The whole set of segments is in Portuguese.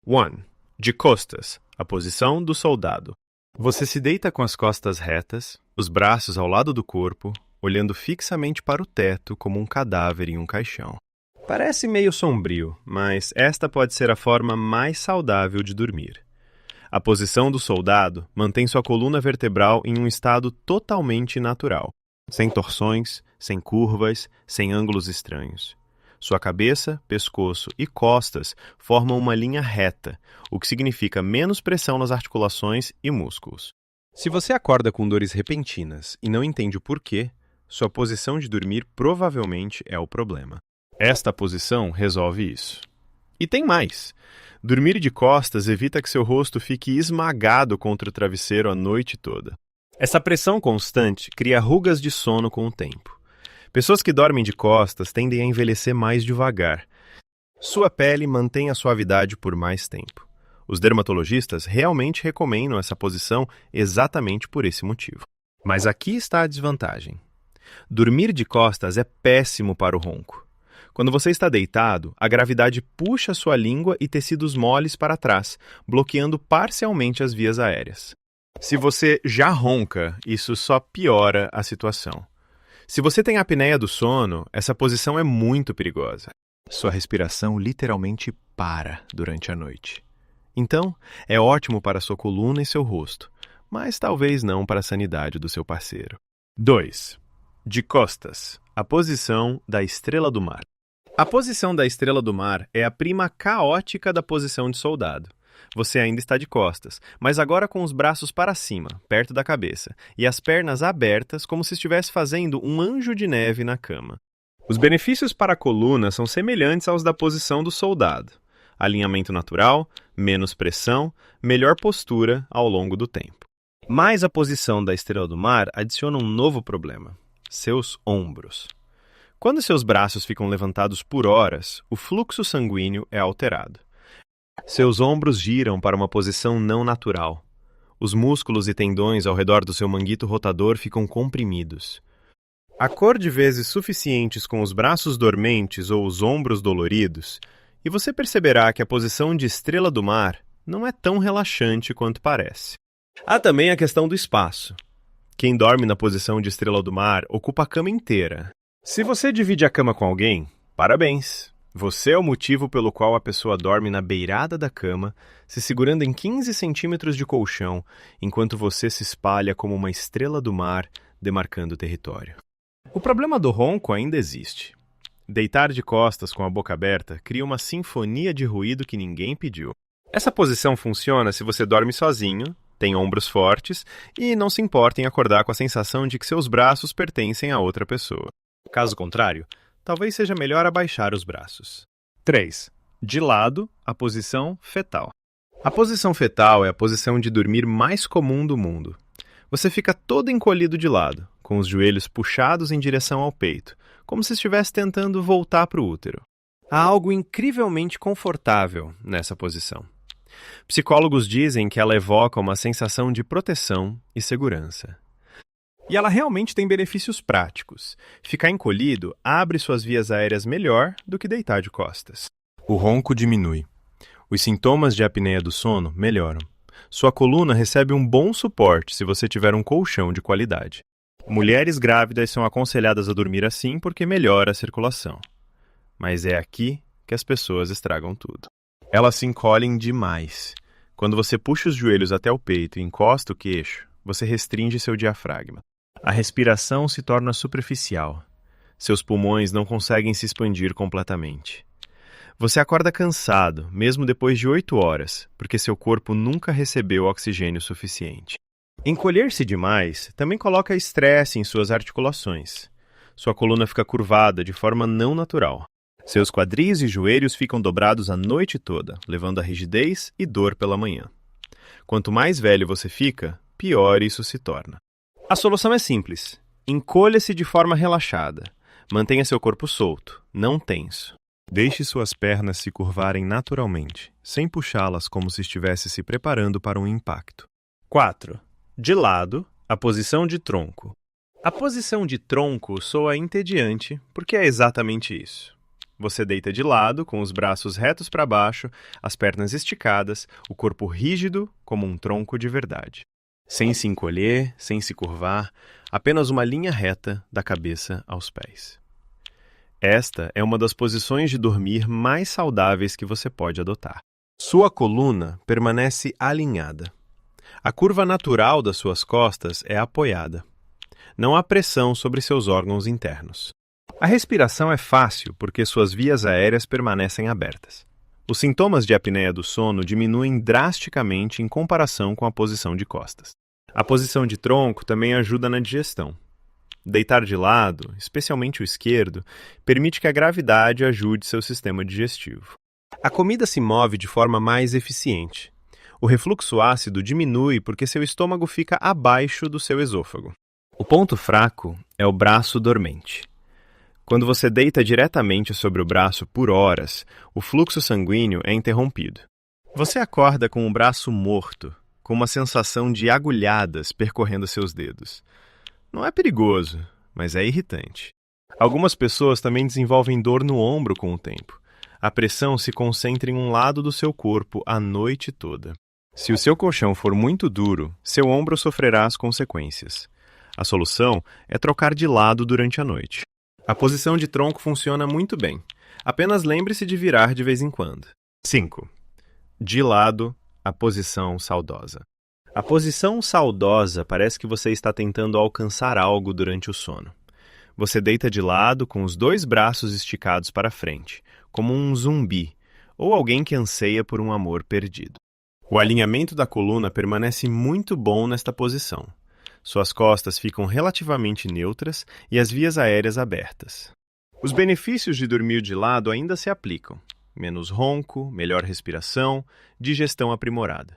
1. De costas, a posição do soldado. Você se deita com as costas retas, os braços ao lado do corpo, olhando fixamente para o teto como um cadáver em um caixão. Parece meio sombrio, mas esta pode ser a forma mais saudável de dormir. A posição do soldado mantém sua coluna vertebral em um estado totalmente natural, sem torções, sem curvas, sem ângulos estranhos. Sua cabeça, pescoço e costas formam uma linha reta, o que significa menos pressão nas articulações e músculos. Se você acorda com dores repentinas e não entende o porquê, sua posição de dormir provavelmente é o problema. Esta posição resolve isso. E tem mais! Dormir de costas evita que seu rosto fique esmagado contra o travesseiro a noite toda. Essa pressão constante cria rugas de sono com o tempo. Pessoas que dormem de costas tendem a envelhecer mais devagar. Sua pele mantém a suavidade por mais tempo. Os dermatologistas realmente recomendam essa posição exatamente por esse motivo. Mas aqui está a desvantagem. Dormir de costas é péssimo para o ronco. Quando você está deitado, a gravidade puxa sua língua e tecidos moles para trás, bloqueando parcialmente as vias aéreas. Se você já ronca, isso só piora a situação. Se você tem apneia do sono, essa posição é muito perigosa. Sua respiração literalmente para durante a noite. Então, é ótimo para sua coluna e seu rosto, mas talvez não para a sanidade do seu parceiro. 2. De costas, a posição da estrela do mar. A posição da estrela do mar é a prima caótica da posição de soldado. Você ainda está de costas, mas agora com os braços para cima, perto da cabeça, e as pernas abertas como se estivesse fazendo um anjo de neve na cama. Os benefícios para a coluna são semelhantes aos da posição do soldado. Alinhamento natural, menos pressão, melhor postura ao longo do tempo. Mas a posição da estrela do mar adiciona um novo problema: seus ombros. Quando seus braços ficam levantados por horas, o fluxo sanguíneo é alterado. Seus ombros giram para uma posição não natural. Os músculos e tendões ao redor do seu manguito rotador ficam comprimidos. Acorde vezes suficientes com os braços dormentes ou os ombros doloridos, e você perceberá que a posição de estrela do mar não é tão relaxante quanto parece. Há também a questão do espaço. Quem dorme na posição de estrela do mar ocupa a cama inteira. Se você divide a cama com alguém, parabéns! Você é o motivo pelo qual a pessoa dorme na beirada da cama, se segurando em 15 centímetros de colchão, enquanto você se espalha como uma estrela do mar, demarcando o território. O problema do ronco ainda existe. Deitar de costas com a boca aberta cria uma sinfonia de ruído que ninguém pediu. Essa posição funciona se você dorme sozinho, tem ombros fortes e não se importa em acordar com a sensação de que seus braços pertencem a outra pessoa. Caso contrário, talvez seja melhor abaixar os braços. 3. De lado, a posição fetal. A posição fetal é a posição de dormir mais comum do mundo. Você fica todo encolhido de lado, com os joelhos puxados em direção ao peito, como se estivesse tentando voltar para o útero. Há algo incrivelmente confortável nessa posição. Psicólogos dizem que ela evoca uma sensação de proteção e segurança. E ela realmente tem benefícios práticos. Ficar encolhido abre suas vias aéreas melhor do que deitar de costas. O ronco diminui. Os sintomas de apneia do sono melhoram. Sua coluna recebe um bom suporte se você tiver um colchão de qualidade. Mulheres grávidas são aconselhadas a dormir assim porque melhora a circulação. Mas é aqui que as pessoas estragam tudo. Elas se encolhem demais. Quando você puxa os joelhos até o peito e encosta o queixo, você restringe seu diafragma. A respiração se torna superficial. Seus pulmões não conseguem se expandir completamente. Você acorda cansado, mesmo depois de 8 horas, porque seu corpo nunca recebeu oxigênio suficiente. Encolher-se demais também coloca estresse em suas articulações. Sua coluna fica curvada de forma não natural. Seus quadris e joelhos ficam dobrados a noite toda, levando a rigidez e dor pela manhã. Quanto mais velho você fica, pior isso se torna. A solução é simples. Encolha-se de forma relaxada. Mantenha seu corpo solto, não tenso. Deixe suas pernas se curvarem naturalmente, sem puxá-las como se estivesse se preparando para um impacto. 4. De lado, a posição de tronco. A posição de tronco soa entediante porque é exatamente isso. Você deita de lado, com os braços retos para baixo, as pernas esticadas, o corpo rígido como um tronco de verdade. Sem se encolher, sem se curvar, apenas uma linha reta da cabeça aos pés. Esta é uma das posições de dormir mais saudáveis que você pode adotar. Sua coluna permanece alinhada. A curva natural das suas costas é apoiada. Não há pressão sobre seus órgãos internos. A respiração é fácil porque suas vias aéreas permanecem abertas. Os sintomas de apneia do sono diminuem drasticamente em comparação com a posição de costas. A posição de tronco também ajuda na digestão. Deitar de lado, especialmente o esquerdo, permite que a gravidade ajude seu sistema digestivo. A comida se move de forma mais eficiente. O refluxo ácido diminui porque seu estômago fica abaixo do seu esôfago. O ponto fraco é o braço dormente. Quando você deita diretamente sobre o braço por horas, o fluxo sanguíneo é interrompido. Você acorda com o braço morto, com uma sensação de agulhadas percorrendo seus dedos. Não é perigoso, mas é irritante. Algumas pessoas também desenvolvem dor no ombro com o tempo. A pressão se concentra em um lado do seu corpo a noite toda. Se o seu colchão for muito duro, seu ombro sofrerá as consequências. A solução é trocar de lado durante a noite. A posição de tronco funciona muito bem. Apenas lembre-se de virar de vez em quando. 5. De lado, a posição saudosa. A posição saudosa parece que você está tentando alcançar algo durante o sono. Você deita de lado com os 2 braços esticados para frente, como um zumbi, ou alguém que anseia por um amor perdido. O alinhamento da coluna permanece muito bom nesta posição. Suas costas ficam relativamente neutras e as vias aéreas abertas. Os benefícios de dormir de lado ainda se aplicam. Menos ronco, melhor respiração, digestão aprimorada.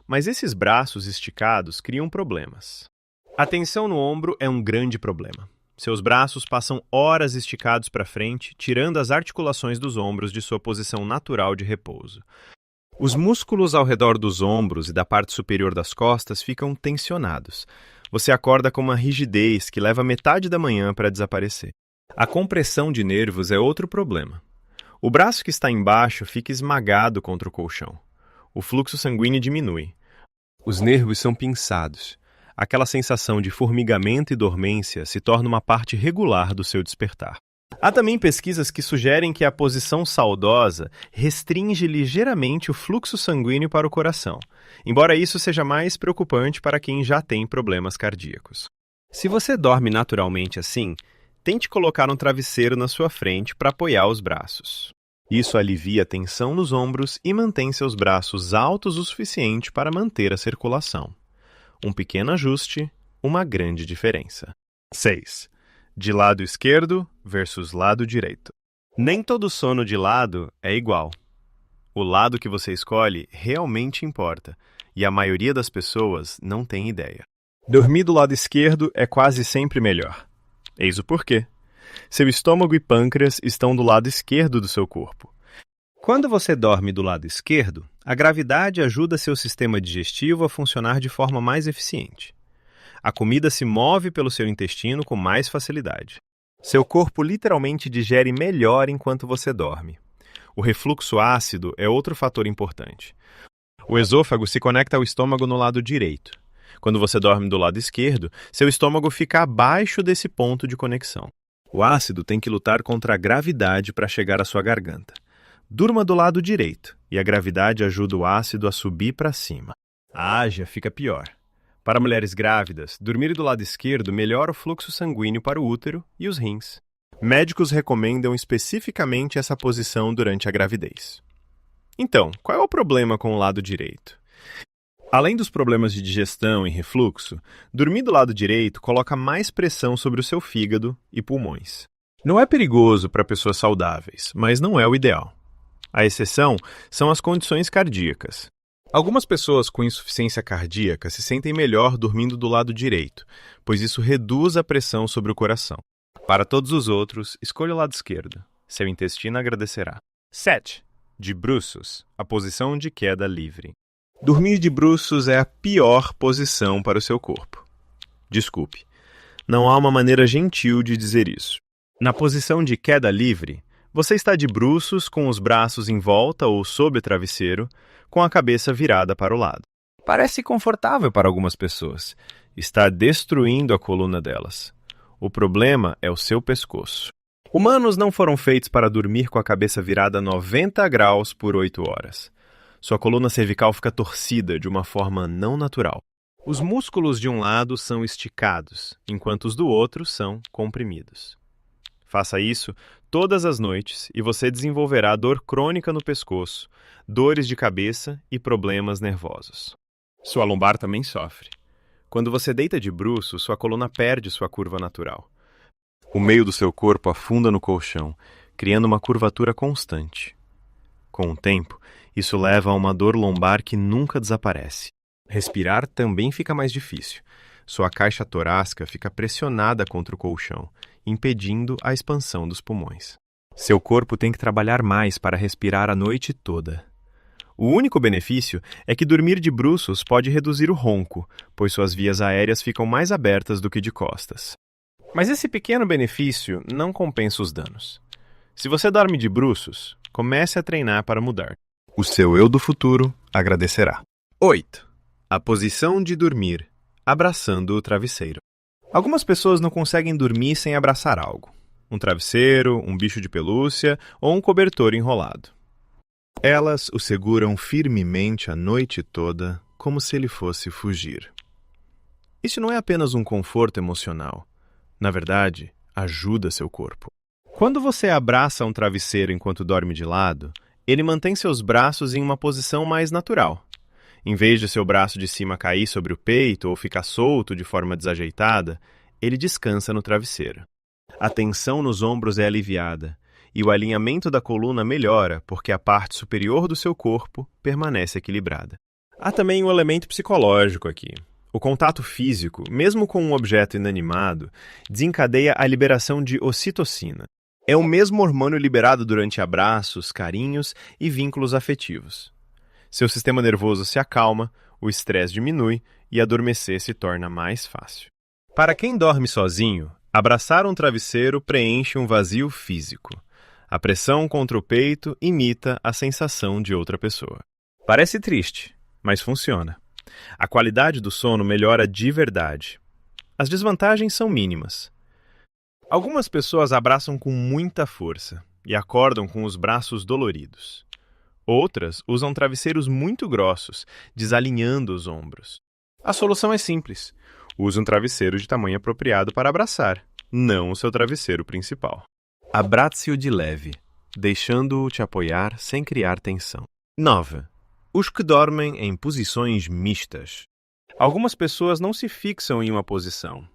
Mas esses braços esticados criam problemas. A tensão no ombro é um grande problema. Seus braços passam horas esticados para frente, tirando as articulações dos ombros de sua posição natural de repouso. Os músculos ao redor dos ombros e da parte superior das costas ficam tensionados. Você acorda com uma rigidez que leva metade da manhã para desaparecer. A compressão de nervos é outro problema. O braço que está embaixo fica esmagado contra o colchão. O fluxo sanguíneo diminui. Os nervos são pinçados. Aquela sensação de formigamento e dormência se torna uma parte regular do seu despertar. Há também pesquisas que sugerem que a posição saudosa restringe ligeiramente o fluxo sanguíneo para o coração, embora isso seja mais preocupante para quem já tem problemas cardíacos. Se você dorme naturalmente assim, tente colocar um travesseiro na sua frente para apoiar os braços. Isso alivia a tensão nos ombros e mantém seus braços altos o suficiente para manter a circulação. Um pequeno ajuste, uma grande diferença. 6. De lado esquerdo versus lado direito. Nem todo sono de lado é igual. O lado que você escolhe realmente importa, e a maioria das pessoas não tem ideia. Dormir do lado esquerdo é quase sempre melhor. Eis o porquê. Seu estômago e pâncreas estão do lado esquerdo do seu corpo. Quando você dorme do lado esquerdo, a gravidade ajuda seu sistema digestivo a funcionar de forma mais eficiente. A comida se move pelo seu intestino com mais facilidade. Seu corpo literalmente digere melhor enquanto você dorme. O refluxo ácido é outro fator importante. O esôfago se conecta ao estômago no lado direito. Quando você dorme do lado esquerdo, seu estômago fica abaixo desse ponto de conexão. O ácido tem que lutar contra a gravidade para chegar à sua garganta. Durma do lado direito, e a gravidade ajuda o ácido a subir para cima. A ágia fica pior. Para mulheres grávidas, dormir do lado esquerdo melhora o fluxo sanguíneo para o útero e os rins. Médicos recomendam especificamente essa posição durante a gravidez. Então, qual é o problema com o lado direito? Além dos problemas de digestão e refluxo, dormir do lado direito coloca mais pressão sobre o seu fígado e pulmões. Não é perigoso para pessoas saudáveis, mas não é o ideal. A exceção são as condições cardíacas. Algumas pessoas com insuficiência cardíaca se sentem melhor dormindo do lado direito, pois isso reduz a pressão sobre o coração. Para todos os outros, escolha o lado esquerdo. Seu intestino agradecerá. 7. De bruços, a posição de queda livre. Dormir de bruços é a pior posição para o seu corpo. Desculpe, não há uma maneira gentil de dizer isso. Na posição de queda livre, Você está de bruços, com os braços em volta ou sob o travesseiro, com a cabeça virada para o lado. Parece confortável para algumas pessoas. Está destruindo a coluna delas. O problema é o seu pescoço. Humanos não foram feitos para dormir com a cabeça virada 90 graus por 8 horas. Sua coluna cervical fica torcida de uma forma não natural. Os músculos de um lado são esticados, enquanto os do outro são comprimidos. Faça isso todas as noites e você desenvolverá dor crônica no pescoço, dores de cabeça e problemas nervosos. Sua lombar também sofre. Quando você deita de bruços, sua coluna perde sua curva natural. O meio do seu corpo afunda no colchão, criando uma curvatura constante. Com o tempo, isso leva a uma dor lombar que nunca desaparece. Respirar também fica mais difícil. Sua caixa torácica fica pressionada contra o colchão, impedindo a expansão dos pulmões. Seu corpo tem que trabalhar mais para respirar a noite toda. O único benefício é que dormir de bruços pode reduzir o ronco, pois suas vias aéreas ficam mais abertas do que de costas. Mas esse pequeno benefício não compensa os danos. Se você dorme de bruços, comece a treinar para mudar. O seu eu do futuro agradecerá. 8. A posição de dormir, abraçando o travesseiro. Algumas pessoas não conseguem dormir sem abraçar algo. Um travesseiro, um bicho de pelúcia ou um cobertor enrolado. Elas o seguram firmemente a noite toda, como se ele fosse fugir. Isso não é apenas um conforto emocional. Na verdade, ajuda seu corpo. Quando você abraça um travesseiro enquanto dorme de lado, ele mantém seus braços em uma posição mais natural. Em vez de seu braço de cima cair sobre o peito ou ficar solto de forma desajeitada, ele descansa no travesseiro. A tensão nos ombros é aliviada e o alinhamento da coluna melhora porque a parte superior do seu corpo permanece equilibrada. Há também um elemento psicológico aqui. O contato físico, mesmo com um objeto inanimado, desencadeia a liberação de ocitocina. É o mesmo hormônio liberado durante abraços, carinhos e vínculos afetivos. Seu sistema nervoso se acalma, o estresse diminui e adormecer se torna mais fácil. Para quem dorme sozinho, abraçar um travesseiro preenche um vazio físico. A pressão contra o peito imita a sensação de outra pessoa. Parece triste, mas funciona. A qualidade do sono melhora de verdade. As desvantagens são mínimas. Algumas pessoas abraçam com muita força e acordam com os braços doloridos. Outras usam travesseiros muito grossos, desalinhando os ombros. A solução é simples. Use um travesseiro de tamanho apropriado para abraçar, não o seu travesseiro principal. Abrace-o de leve, deixando-o te apoiar sem criar tensão. 9. Os que dormem em posições mistas. Algumas pessoas não se fixam em uma posição.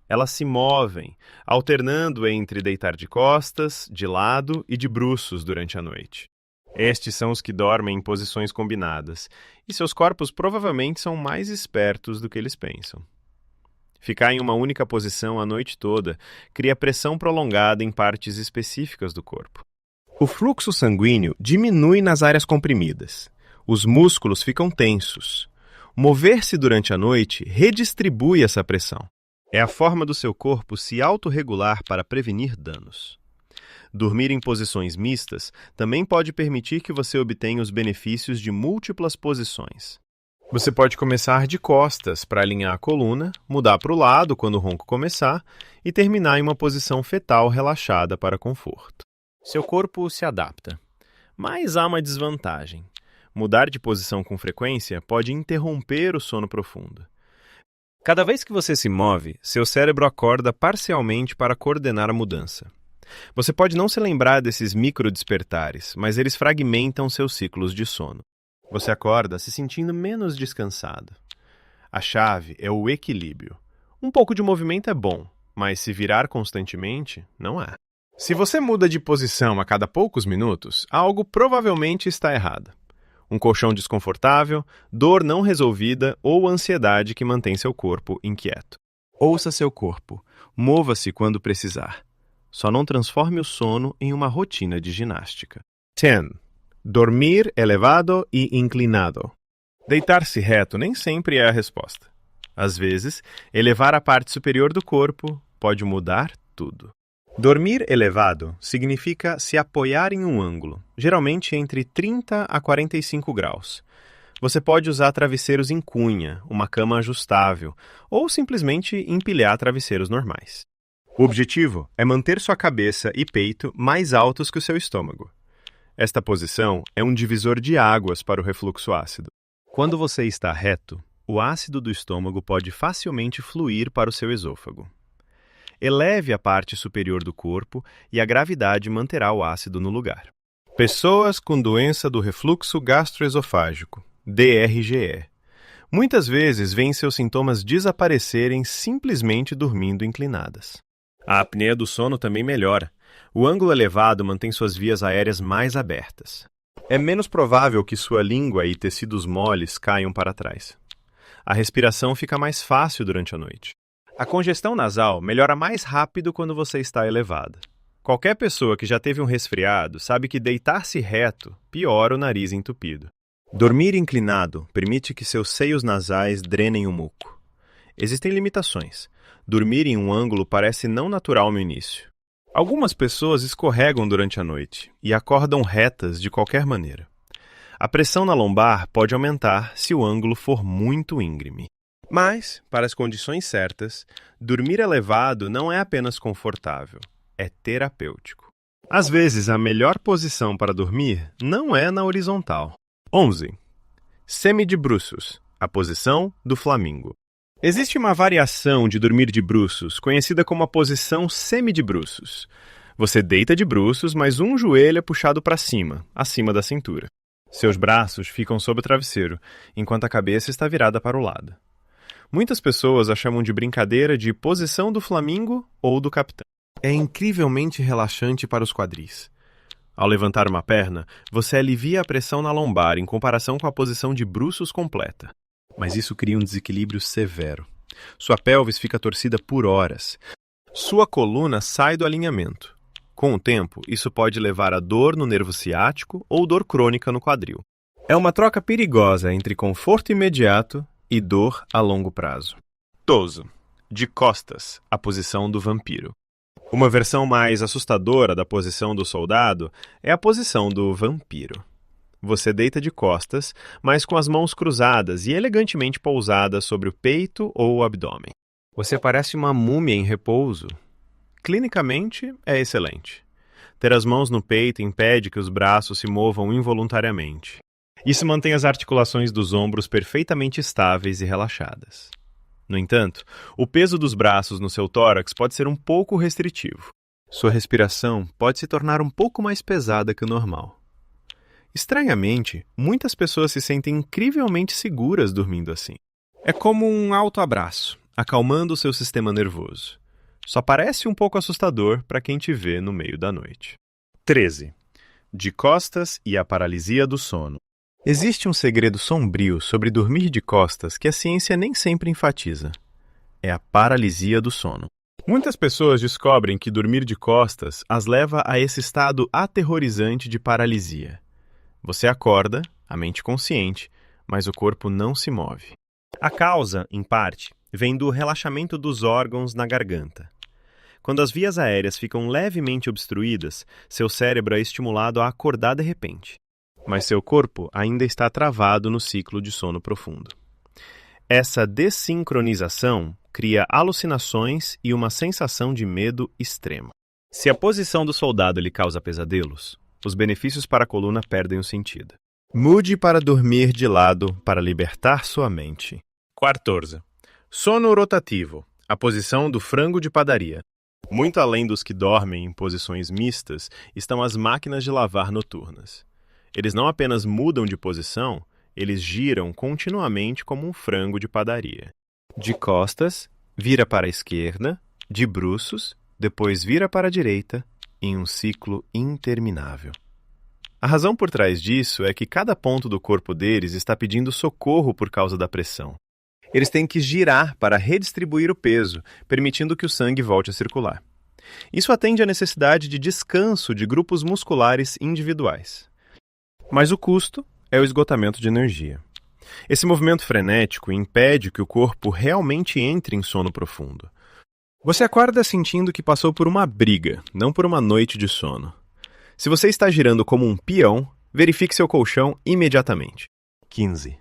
Elas se movem, alternando entre deitar de costas, de lado e de bruços durante a noite. Estes são os que dormem em posições combinadas, e seus corpos provavelmente são mais espertos do que eles pensam. Ficar em uma única posição a noite toda cria pressão prolongada em partes específicas do corpo. O fluxo sanguíneo diminui nas áreas comprimidas. Os músculos ficam tensos. Mover-se durante a noite redistribui essa pressão. É a forma do seu corpo se autorregular para prevenir danos. Dormir em posições mistas também pode permitir que você obtenha os benefícios de múltiplas posições. Você pode começar de costas para alinhar a coluna, mudar para o lado quando o ronco começar e terminar em uma posição fetal relaxada para conforto. Seu corpo se adapta. Mas há uma desvantagem. Mudar de posição com frequência pode interromper o sono profundo. Cada vez que você se move, seu cérebro acorda parcialmente para coordenar a mudança. Você pode não se lembrar desses microdespertares, mas eles fragmentam seus ciclos de sono. Você acorda se sentindo menos descansado. A chave é o equilíbrio. Um pouco de movimento é bom, mas se virar constantemente, não é. Se você muda de posição a cada poucos minutos, algo provavelmente está errado. Um colchão desconfortável, dor não resolvida ou ansiedade que mantém seu corpo inquieto. Ouça seu corpo. Mova-se quando precisar. Só não transforme o sono em uma rotina de ginástica. 10. Dormir elevado e inclinado. Deitar-se reto nem sempre é a resposta. Às vezes, elevar a parte superior do corpo pode mudar tudo. Dormir elevado significa se apoiar em um ângulo, geralmente entre 30 a 45 graus. Você pode usar travesseiros em cunha, uma cama ajustável, ou simplesmente empilhar travesseiros normais. O objetivo é manter sua cabeça e peito mais altos que o seu estômago. Esta posição é um divisor de águas para o refluxo ácido. Quando você está reto, o ácido do estômago pode facilmente fluir para o seu esôfago. Eleve a parte superior do corpo e a gravidade manterá o ácido no lugar. Pessoas com doença do refluxo gastroesofágico, DRGE. Muitas vezes veem seus sintomas desaparecerem simplesmente dormindo inclinadas. A apneia do sono também melhora. O ângulo elevado mantém suas vias aéreas mais abertas. É menos provável que sua língua e tecidos moles caiam para trás. A respiração fica mais fácil durante a noite. A congestão nasal melhora mais rápido quando você está elevada. Qualquer pessoa que já teve um resfriado sabe que deitar-se reto piora o nariz entupido. Dormir inclinado permite que seus seios nasais drenem o muco. Existem limitações. Dormir em um ângulo parece não natural no início. Algumas pessoas escorregam durante a noite e acordam retas de qualquer maneira. A pressão na lombar pode aumentar se o ângulo for muito íngreme. Mas, para as condições certas, dormir elevado não é apenas confortável, é terapêutico. Às vezes, a melhor posição para dormir não é na horizontal. 11. Semi-de-bruços, a posição do flamingo. Existe uma variação de dormir de bruços, conhecida como a posição semi-de-bruços. Você deita de bruços, mas um joelho é puxado para cima, acima da cintura. Seus braços ficam sob o travesseiro, enquanto a cabeça está virada para o lado. Muitas pessoas a chamam de brincadeira de posição do flamingo ou do capitão. É incrivelmente relaxante para os quadris. Ao levantar uma perna, você alivia a pressão na lombar em comparação com a posição de bruços completa. Mas isso cria um desequilíbrio severo. Sua pelvis fica torcida por horas. Sua coluna sai do alinhamento. Com o tempo, isso pode levar a dor no nervo ciático ou dor crônica no quadril. É uma troca perigosa entre conforto imediato e dor a longo prazo. 12. De costas, a posição do vampiro. Uma versão mais assustadora da posição do soldado é a posição do vampiro. Você deita de costas, mas com as mãos cruzadas e elegantemente pousadas sobre o peito ou o abdômen. Você parece uma múmia em repouso. Clinicamente, é excelente. Ter as mãos no peito impede que os braços se movam involuntariamente. Isso mantém as articulações dos ombros perfeitamente estáveis e relaxadas. No entanto, o peso dos braços no seu tórax pode ser um pouco restritivo. Sua respiração pode se tornar um pouco mais pesada que o normal. Estranhamente, muitas pessoas se sentem incrivelmente seguras dormindo assim. É como um autoabraço, acalmando o seu sistema nervoso. Só parece um pouco assustador para quem te vê no meio da noite. 13. De costas e a paralisia do sono. Existe um segredo sombrio sobre dormir de costas que a ciência nem sempre enfatiza. É a paralisia do sono. Muitas pessoas descobrem que dormir de costas as leva a esse estado aterrorizante de paralisia. Você acorda, a mente consciente, mas o corpo não se move. A causa, em parte, vem do relaxamento dos órgãos na garganta. Quando as vias aéreas ficam levemente obstruídas, seu cérebro é estimulado a acordar de repente. Mas seu corpo ainda está travado no ciclo de sono profundo. Essa dessincronização cria alucinações e uma sensação de medo extremo. Se a posição do soldado lhe causa pesadelos, os benefícios para a coluna perdem o sentido. Mude para dormir de lado para libertar sua mente. 14. Sono rotativo, a posição do frango de padaria. Muito além dos que dormem em posições mistas estão as máquinas de lavar noturnas. Eles não apenas mudam de posição, eles giram continuamente como um frango de padaria. De costas, vira para a esquerda, de bruços, depois vira para a direita, em um ciclo interminável. A razão por trás disso é que cada ponto do corpo deles está pedindo socorro por causa da pressão. Eles têm que girar para redistribuir o peso, permitindo que o sangue volte a circular. Isso atende à necessidade de descanso de grupos musculares individuais. Mas o custo é o esgotamento de energia. Esse movimento frenético impede que o corpo realmente entre em sono profundo. Você acorda sentindo que passou por uma briga, não por uma noite de sono. Se você está girando como um peão, verifique seu colchão imediatamente. 15.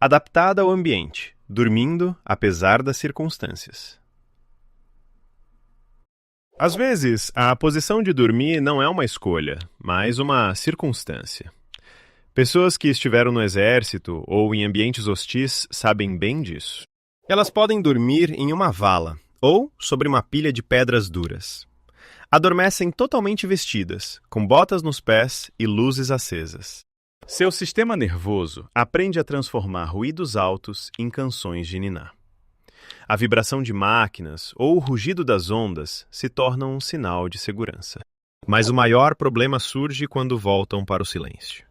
Adaptada ao ambiente, dormindo apesar das circunstâncias. Às vezes, a posição de dormir não é uma escolha, mas uma circunstância. Pessoas que estiveram no exército ou em ambientes hostis sabem bem disso. Elas podem dormir em uma vala ou sobre uma pilha de pedras duras. Adormecem totalmente vestidas, com botas nos pés e luzes acesas. Seu sistema nervoso aprende a transformar ruídos altos em canções de niná. A vibração de máquinas ou o rugido das ondas se tornam um sinal de segurança. Mas o maior problema surge quando voltam para o silêncio.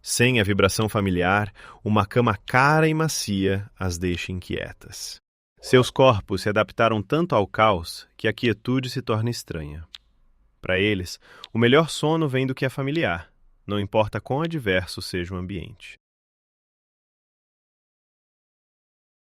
Sem a vibração familiar, uma cama cara e macia as deixa inquietas. Seus corpos se adaptaram tanto ao caos que a quietude se torna estranha. Para eles, o melhor sono vem do que é familiar, não importa quão adverso seja o ambiente.